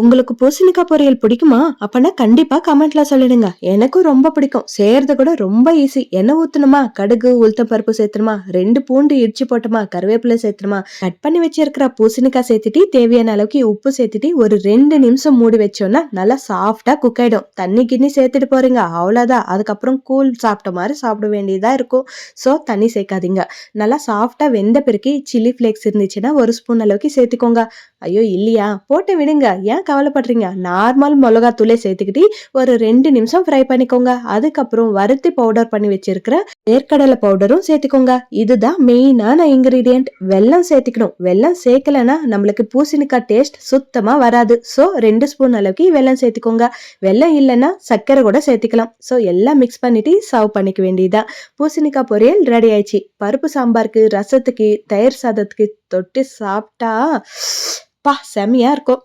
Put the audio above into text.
உங்களுக்கு பூசணிக்காய் பொரியல் பிடிக்குமா? அப்பன்னா கண்டிப்பா கமெண்ட்ல சொல்லிடுங்க. எனக்கும் ரொம்ப பிடிக்கும். செய்யறது கூட ரொம்ப ஈஸி. எண்ணெய் ஊத்தணுமா, கடுகு, உளுத்தம் பருப்பு சேர்த்தணுமா, 2 பூண்டு இடிச்சு போட்டோமா, கருவேப்பிலை சேர்த்தணுமா, கட் பண்ணி வச்சிருக்கிற பூசணிக்காய் சேர்த்துட்டு தேவையான அளவுக்கு உப்பு சேர்த்துட்டு ஒரு 2 நிமிஷம் மூடி வச்சோம்னா நல்லா சாஃப்டா குக் ஆயிடும். தண்ணி கிண்ணி சேர்த்துட்டு போறீங்க அவ்வளவுதான். அதுக்கப்புறம் கூழ் சாப்பிட்ட மாதிரி சாப்பிட வேண்டியதா இருக்கும். சோ தண்ணி சேர்க்காதீங்க. நல்லா சாஃப்டா வெந்த பிறகு சில்லி ஃபிளேக்ஸ் இருந்துச்சுன்னா 1 ஸ்பூன் அளவுக்கு சேர்த்துக்கோங்க. ஐயோ இல்லையா போட்டு விடுங்க, ஏன் கவலைப்படுறீங்க? நார்மல் மிளகாத்தூளே சேர்த்துக்கிட்டு ஒரு 2 நிமிஷம் ஃப்ரை பண்ணிக்கோங்க. அதுக்கப்புறம் வறுத்து பவுடர் பண்ணி வச்சிருக்கிற வேர்க்கடலை பவுடரும் சேர்த்துக்கோங்க. இதுதான் மெயினான இன்கிரீடியன்ட். வெல்லம் சேர்த்துக்கணும். வெல்லம் சேர்க்கலன்னா நம்மளுக்கு பூசணிக்காய் டேஸ்ட் சுத்தமா வராது. ஸோ 2 ஸ்பூன் அளவுக்கு வெல்லம் சேர்த்துக்கோங்க. வெல்லம் இல்லைன்னா சர்க்கரை கூட சேர்த்துக்கலாம். ஸோ எல்லாம் மிக்ஸ் பண்ணிட்டு சர்வ் பண்ணிக்க வேண்டியதுதான். பூசணிக்காய் பொரியல் ரெடி ஆயிடுச்சு. பருப்பு சாம்பாருக்கு, ரசத்துக்கு, தயிர் சாதத்துக்கு தொட்டு சாப்பிட்டா செமையா இருக்கும்.